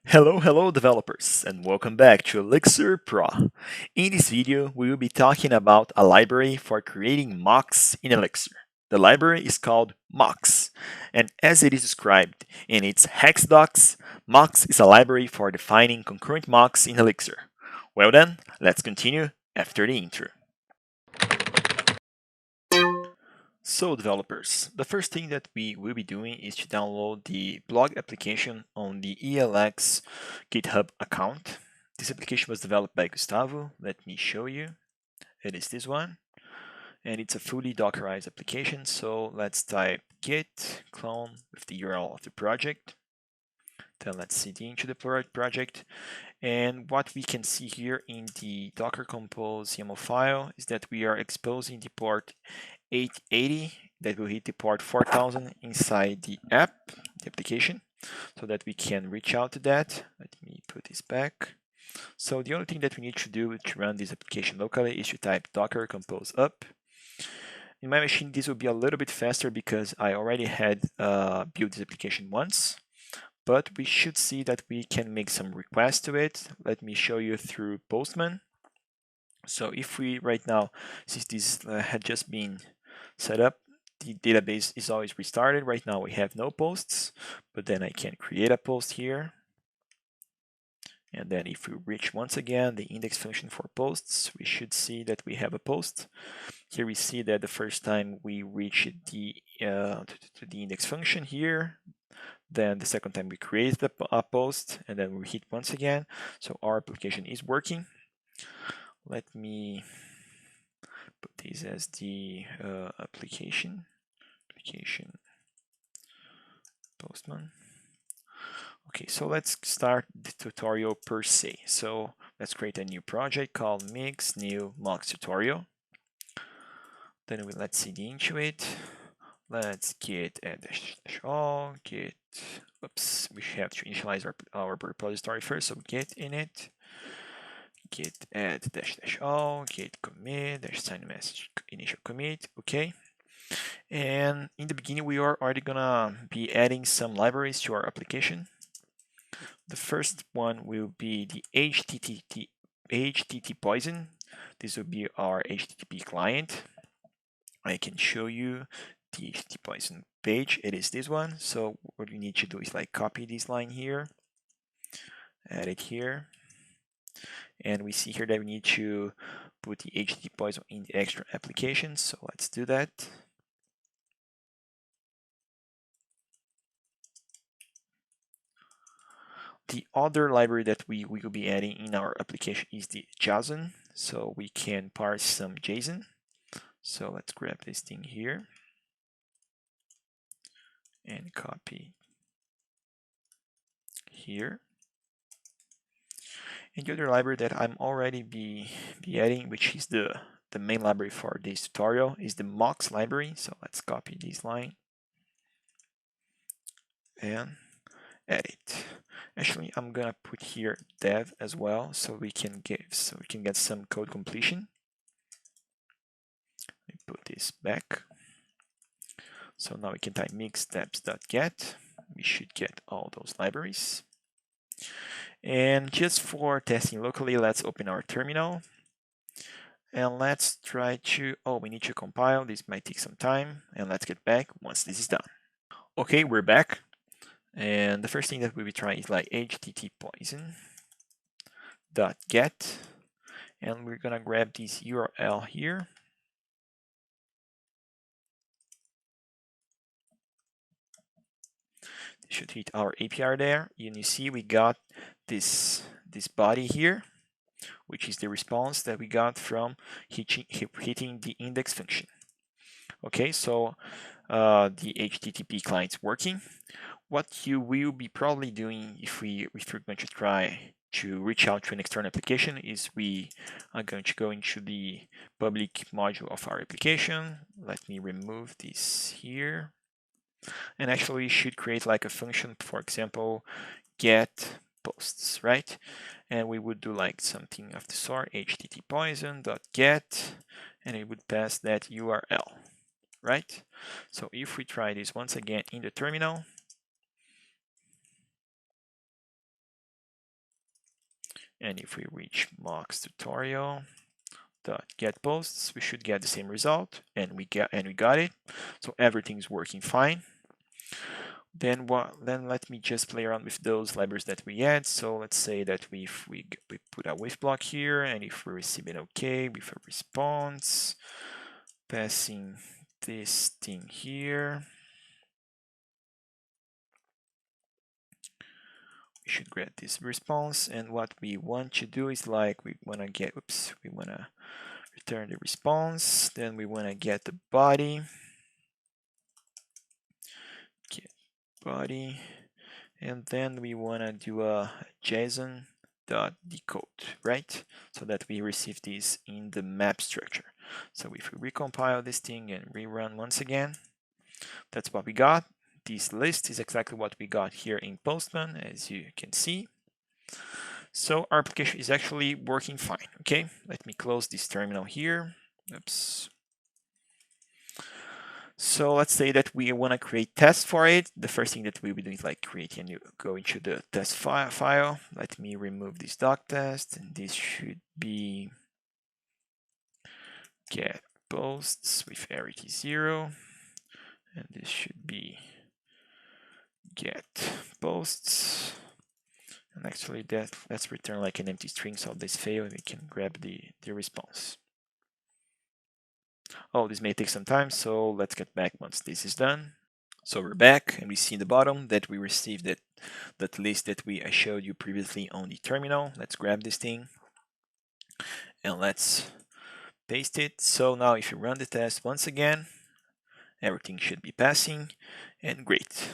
Hello developers, and welcome back to Elixir Pro. In this video, we will be talking about a library for creating mocks in Elixir. The library is called mocks, and as it is described in its hex docs, mocks is a library for defining concurrent mocks in Elixir. Well then, let's continue after the intro. So developers, the first thing that we will be doing is to download the blog application on the ELX GitHub account. This application was developed by Gustavo. Let me show you. It is this one, and it's a fully Dockerized application. So let's type git clone with the URL of the project. Then let's cd into the project. And what we can see here in the Docker Compose YAML file is that we are exposing the port 880 that will hit the port 4000 inside the app, the application, so that we can reach out to that. Let me put this back. So the only thing that we need to do to run this application locally is to type docker compose up. In my machine, this will be a little bit faster because I already had built this application once, but we should see that we can make some requests to it. Let me show you through Postman. So if we right now, since this had just been set up, the database is always restarted. Right now we have no posts, but then I can create a post here. And then if we reach once again the index function for posts, we should see that we have a post. Here we see that the first time we reach the index function here, then the second time we create a post, and then we hit once again. So our application is working. Let me put this as the application Postman. Okay, so let's start the tutorial per se. So let's create a new project called mix new mocks tutorial. Then let's cd into it. Let's git add dash all git. Oops, we have to initialize our repository first. So git init, git add dash all, git commit dash sign message initial commit. Okay. And in the beginning, we are already gonna be adding some libraries to our application. The first one will be the HTTP poison. This will be our HTTP client. I can show you the HTTP poison page. It is this one. So what you need to do is like copy this line here, add it here. And we see here that we need to put the HTTP poison in the extra application. So let's do that. The other library that we will be adding in our application is the JSON. So we can parse some JSON. So let's grab this thing here and copy here. And the other library that I'm already be adding, which is the main library for this tutorial, is the mocks library. So let's copy this line and edit. Actually, I'm gonna put here dev as well, so we can get some code completion. Let me put this back. So now we can type mix steps.get. We should get all those libraries. And just for testing locally, let's open our terminal. And let's try to, we need to compile. This might take some time. And let's get back once this is done. Okay, we're back. And the first thing that we'll be trying is like http poison.get. And we're gonna grab this URL here. Should hit our API there. And you see we got this body here, which is the response that we got from hitting the index function. Okay, so the HTTP client's working. What you will be probably doing if we're going to try to reach out to an external application is we are going to go into the public module of our application. Let me remove this here. And actually, we should create like a function, for example, get posts, right? And we would do like something of the sort, http poison.get, and it would pass that URL, right? So if we try this once again in the terminal, And if we reach mocks tutorial dot get posts, we should get the same result, and we got it. So everything's working fine. Then let me just play around with those libraries that we add. So let's say that we put a with block here, and if we receive an OK with a response, passing this thing here, we should get this response. And what we want to do is like we want to return the response. Then we want to get the body. Get body. And then we want to do a JSON.decode, right? So that we receive this in the map structure. So if we recompile this thing and rerun once again, that's what we got. This list is exactly what we got here in Postman, as you can see. So our application is actually working fine. Okay, let me close this terminal here. Oops. So let's say that we want to create tests for it. The first thing that we'll be doing is like creating a new, go into the test file. Let me remove this doc test, and this should be get posts with arity 0, and this should be get posts. And actually, let's return like an empty string, so this fail, and we can grab the response. Oh, this may take some time, so let's get back once this is done. So we're back, and we see in the bottom that we received that list that I showed you previously on the terminal. Let's grab this thing and let's paste it. So now if you run the test once again, everything should be passing, and great.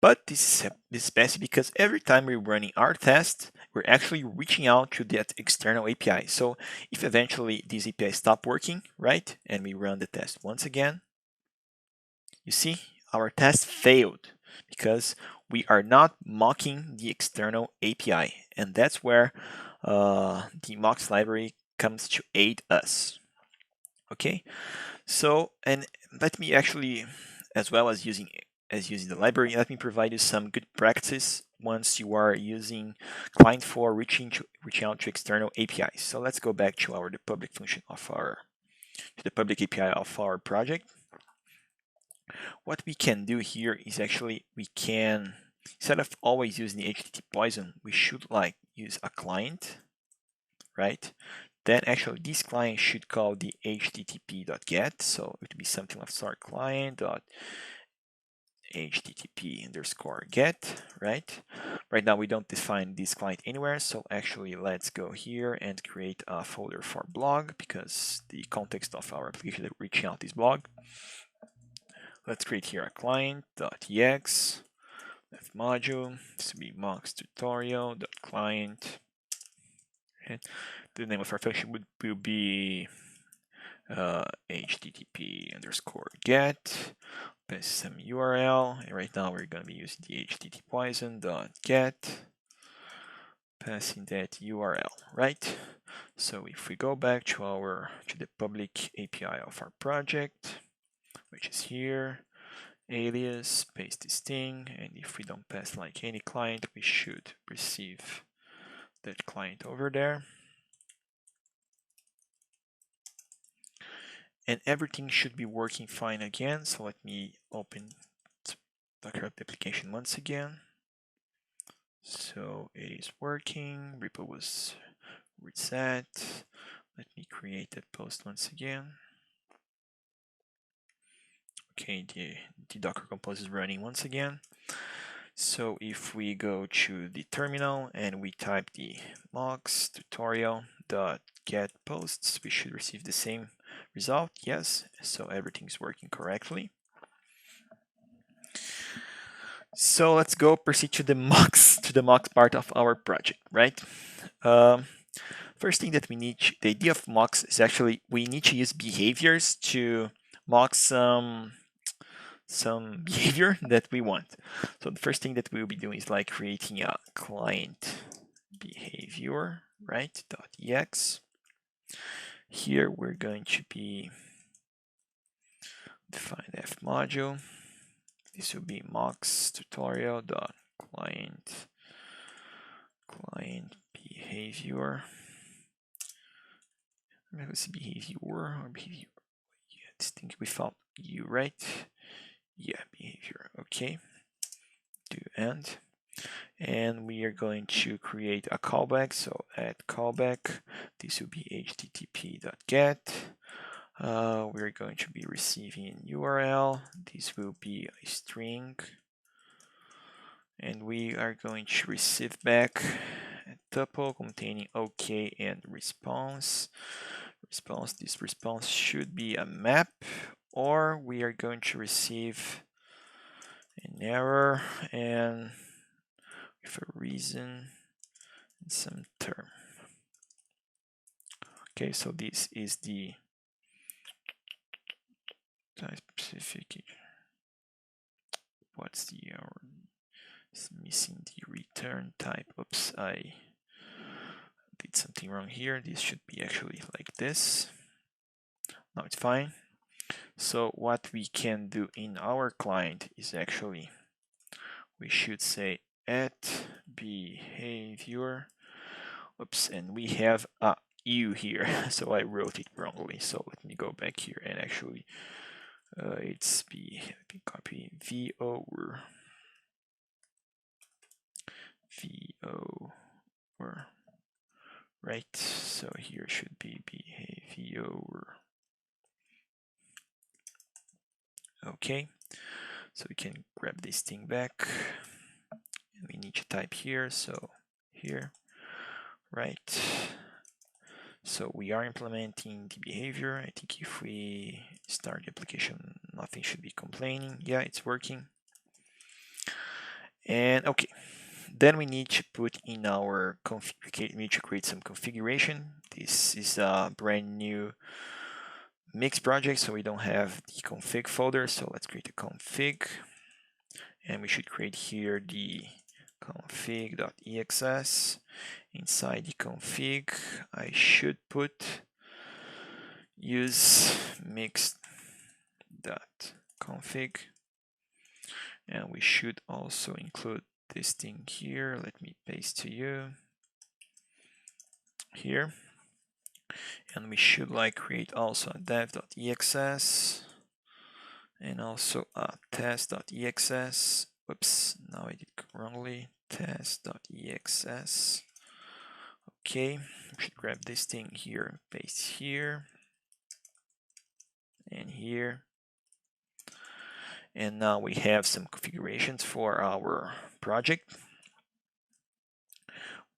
But this is passing because every time we're running our test, we're actually reaching out to that external API. So if eventually this API stops working, right, and we run the test once again, you see our test failed because we are not mocking the external API, and that's where the mocks library comes to aid us. Okay, so and let me actually, as well as using the library, let me provide you some good practices once you are using client for reaching out to external APIs. So let's go back to the public function of the public API of our project. What we can do here is actually we can, instead of always using the HTTP poison, we should like use a client, right? Then actually this client should call the http.get. So it would be something like start client.http_get, right? Right now we don't define this client anywhere. So actually let's go here and create a folder for blog, because the context of our application that we're reaching out is blog. Let's create here a client.ex module. This will be mocks tutorial.client. And the name of our function will be http_get. Pass some URL. And right now we're going to be using the http://poison.get. Passing that URL, right? So if we go back to the public API of our project, which is here, alias, paste this thing, and if we don't pass like any client, we should receive that client over there. And everything should be working fine again. So let me open Docker application once again. So it is working, repo was reset. Let me create that post once again. Okay, the Docker Compose is running once again. So if we go to the terminal and we type the mocks tutorial.get posts, we should receive the same result. Yes, so everything's working correctly. So let's go proceed to the mocks part of our project, right? First thing that we need, the idea of mocks is actually we need to use behaviors to mock some behavior that we want. So the first thing that we'll be doing is like creating a client behavior, right? .ex. Here we're going to be define f module. This will be mocks tutorial.client behavior. Let's see, behavior or behavior. Yeah, I think without you, right? Yeah, behavior. Okay. Do end. And we are going to create a callback. So add callback. This will be http.get. We're going to be receiving URL. This will be a string. And we are going to receive back a tuple containing OK and response. This response should be a map, or we are going to receive an error and with a reason and some term. Okay, so this is the type specific. What's the error? It's missing the return type. Oops, I did something wrong here. This should be actually like this. Now it's fine. So what we can do in our client is actually, we should say at behavior. Oops, and we have a U here, so I wrote it wrongly. So let me go back here and actually, it's let me copy VO, right? So here should be behavior. Okay, so we can grab this thing back, and we need to type here. So here, right? So we are implementing the behavior. I think if we start the application, nothing should be complaining. Yeah, it's working. And okay, then we need to put in our we need to create some configuration. This is a brand new mix project, so we don't have the config folder. So let's create a config, and we should create here the config.exs. Inside the config, I should put use mix.config, and we should also include this thing here. Let me paste to you here, and we should like create also a dev.exs and also a test.exs. Whoops, now I did wrongly. Test.exs. Okay, we should grab this thing here and paste here and here. And now we have some configurations for our project.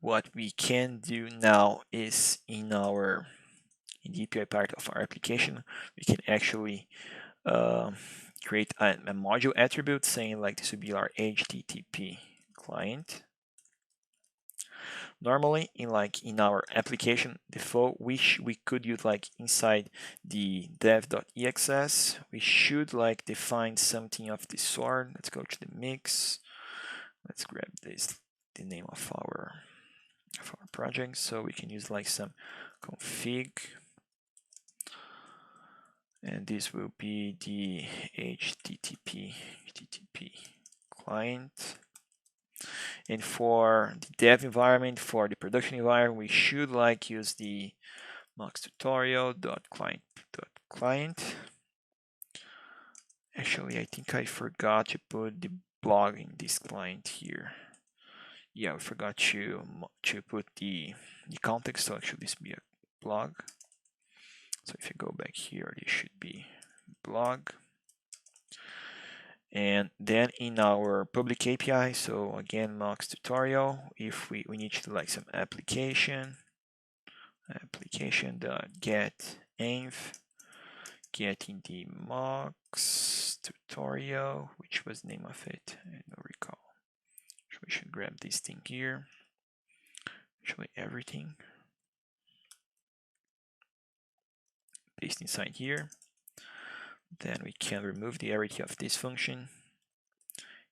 What we can do now is in the API part of our application, we can actually create a module attribute saying like this would be our HTTP client. Normally in our application default, which we could use like inside the dev.exs, we should like define something of this sort. Let's go to the mix. Let's grab this, the name of our project, so we can use like some config, and this will be the HTTP client. And for the dev environment, for the production environment, we should like use the Mox tutorial.client. Actually, I think I forgot to put the blog in this client here. Yeah, we forgot to put the context, so actually this will be a blog. So if you go back here, this should be blog. And then in our public API, so again, Mox tutorial, if we need to do like some application.get env, getting the Mox tutorial, which was the name of it, I don't recall. So we should grab this thing here, actually everything, paste inside here. Then we can remove the arity of this function.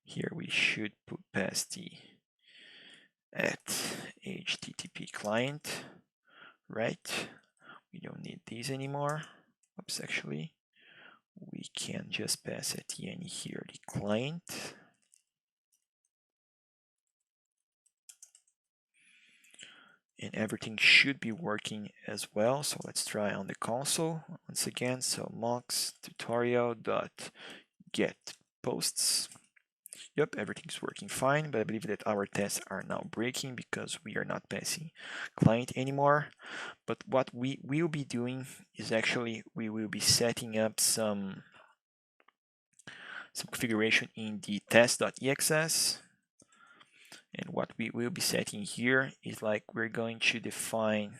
Here we should put past the at HTTP client, right? We don't need these anymore. Oops, actually, we can just pass at the end here the client. and everything should be working as well. So let's try on the console once again. So mocks tutorial dot get posts. Yep, everything's working fine, but I believe that our tests are now breaking because we are not passing client anymore. But what we will be doing is actually we will be setting up some configuration in the test.exs. And what we will be setting here is like we're going to define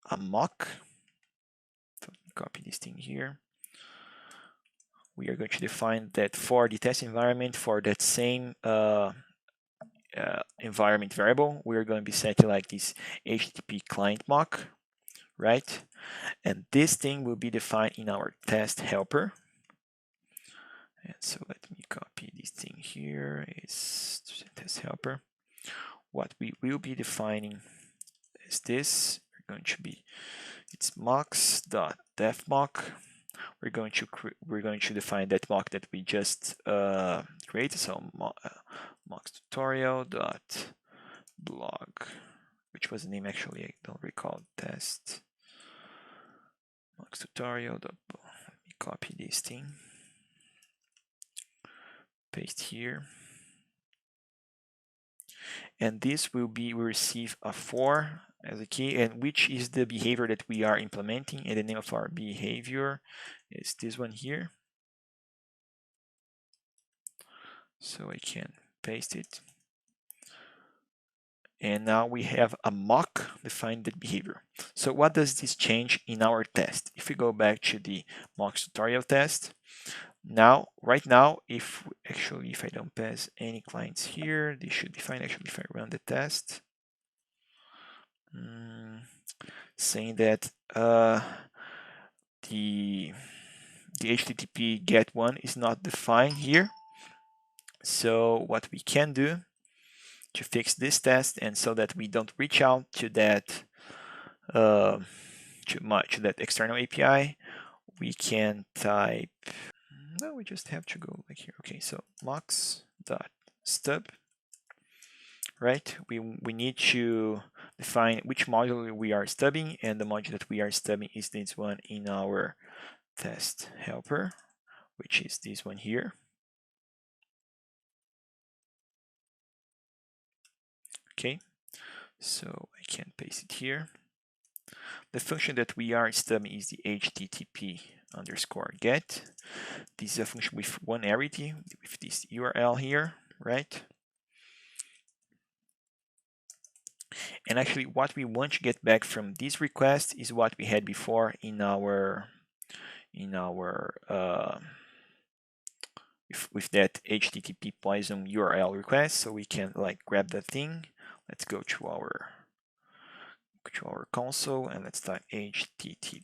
a mock. So copy this thing here. We are going to define that for the test environment, for that same environment variable, we're going to be setting like this HTTP client mock, right? And this thing will be defined in our test helper. And so let me copy this thing here, is test helper. What we will be defining is this. We're going to be, it's mocks.defmock. We're going to define that mock that we just created. So mocks tutorial dot blog, which was the name actually, I don't recall. Test mocks tutorial dot. Let me copy this thing, paste here, and this will be, we receive a for as a key, and which is the behavior that we are implementing, and the name of our behavior is this one here. So I can paste it. And now we have a mock defined that behavior. So what does this change in our test? If we go back to the mocks tutorial test, now, right now, if I don't pass any clients here, this should be fine. Actually, if I run the test, saying that the HTTP get one is not defined here. So what we can do to fix this test, and so that we don't reach out to that to that external API, we can type. No, we just have to go like here. Okay, so mocks.stub. Right, we need to define which module we are stubbing, and the module that we are stubbing is this one in our test helper, which is this one here. Okay, so I can paste it here. The function that we are stubbing is the http underscore get. This is a function with one arity, with this URL here, right? And actually what we want to get back from this request is what we had before in our with that HTTP Poison URL request. So we can like grab that thing. Let's go to our console and let's type http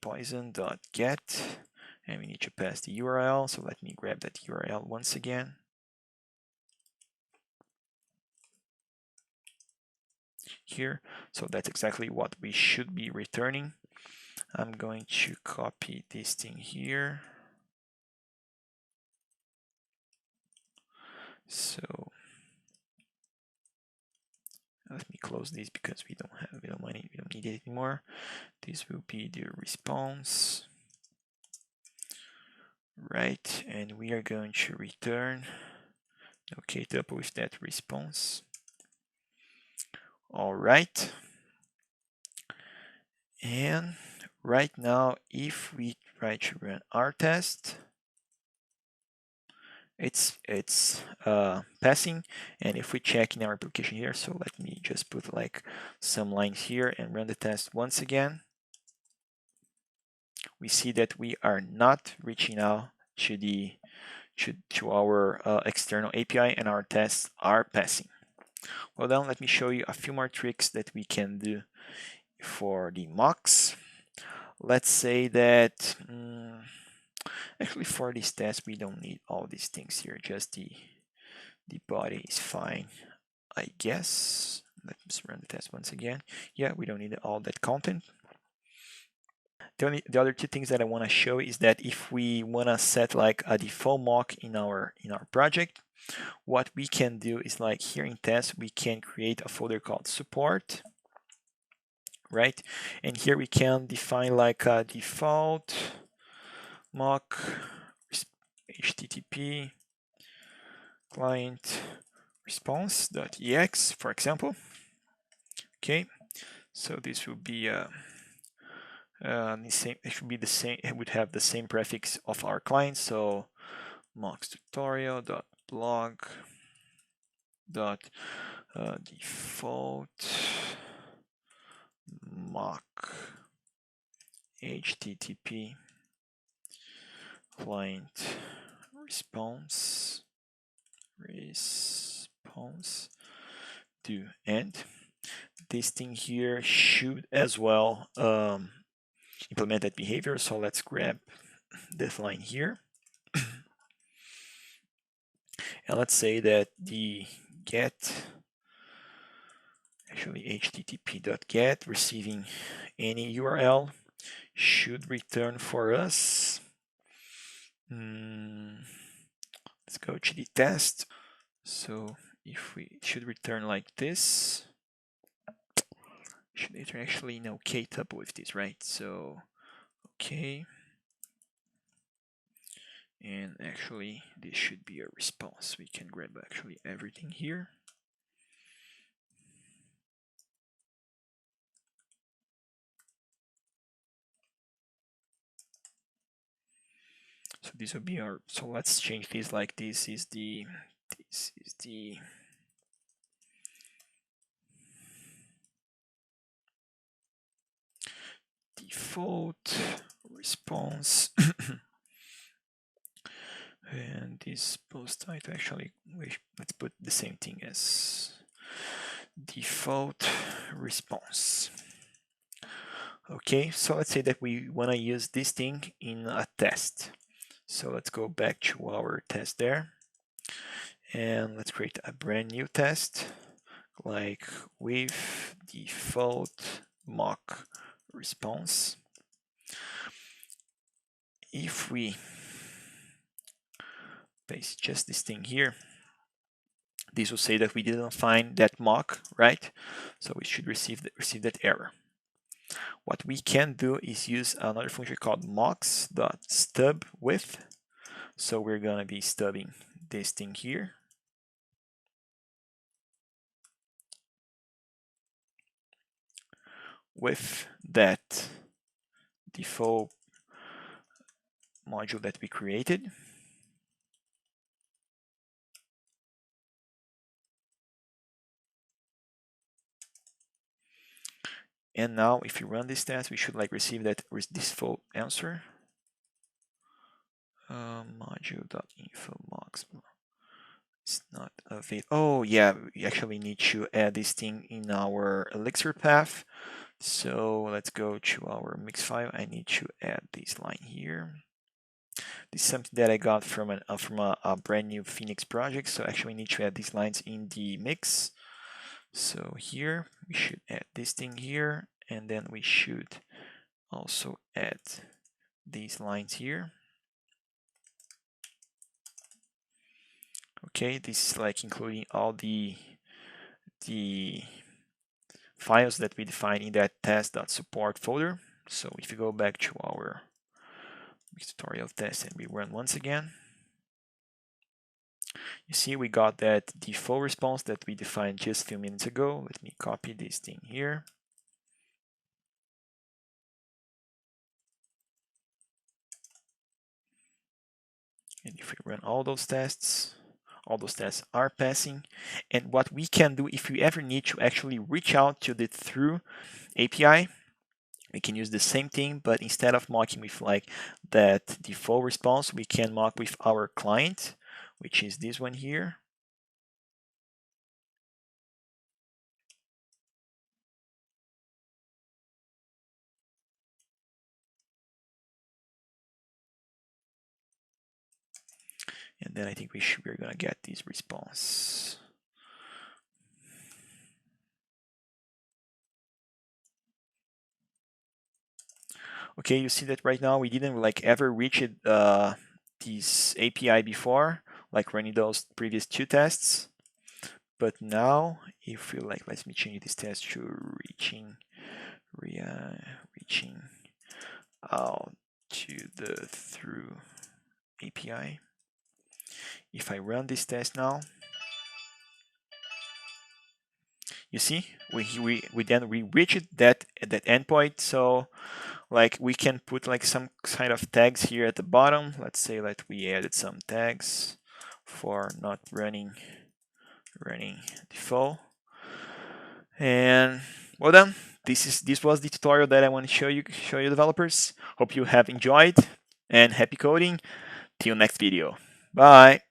poison.get, and we need to pass the URL. So let me grab that URL once again. Here, so that's exactly what we should be returning. I'm going to copy this thing here. So let me close this because we don't need it anymore. This will be the response, right? And we are going to return okay tuple with that response. All right. And right now, if we try to run our test, it's passing. And if we check in our application here, so let me just put like some lines here and run the test once again, we see that we are not reaching out to our external API, and our tests are passing. Well, then let me show you a few more tricks that we can do for the mocks. Let's say that actually for this test we don't need all these things here, just the body is fine, I guess. Let's run the test once again. Yeah, we don't need all that content. The other two things that I want to show is that if we want to set like a default mock in our project, what we can do is like here in test, we can create a folder called support, right? And here we can define like a default mock HTTP client response.ex, for example. Okay, so this will be the same. It should be the same. It would have the same prefix of our client. So mocks tutorial.blog dot default mock HTTP client response do end. This thing here should as well implement that behavior. So let's grab this line here. And let's say that the get, actually http.get receiving any URL should return for us. Let's go to the test. So if we should return like this, should return actually no k-tuple with this, right? So okay, and actually this should be a response. We can grab actually everything here. So this will be our, so let's change this like this is the default response. And this post title, actually, let's put the same thing as default response. Okay, so let's say that we want to use this thing in a test. So let's go back to our test there. And let's create a brand new test, like with default mock response. If we paste just this thing here, this will say that we didn't find that mock, right? So we should receive that error. What we can do is use another function called mocks.stub with. So we're gonna be stubbing this thing here. With that default module that we created. And now if you run this test, we should like receive that default answer. Module.info mocks. It's not available. Oh yeah, we actually need to add this thing in our Elixir path. So let's go to our mix file. I need to add this line here. This is something that I got from a brand new Phoenix project. So actually we need to add these lines in the mix. So here we should add this thing here, and then we should also add these lines here. Okay, this is like including all the files that we defined in that test.support folder. So if you go back to our tutorial test and we run once again, you see we got that default response that we defined just a few minutes ago. Let me copy this thing here. And if we run all those tests are passing. And what we can do if we ever need to actually reach out to the through API, we can use the same thing, but instead of mocking with like that default response, we can mock with our client, which is this one here. And then I think we're gonna get this response. Okay, you see that right now we didn't like ever reach it this API before. like running those previous 2 tests. But now, if we like, let me change this test to reaching out to the through API. If I run this test now, you see, we reached that endpoint. So like we can put like some kind of tags here at the bottom. Let's say that we added some tags for not running default. And well done. This was the tutorial that I want to show you developers. Hope you have enjoyed and happy coding. Till next video. Bye.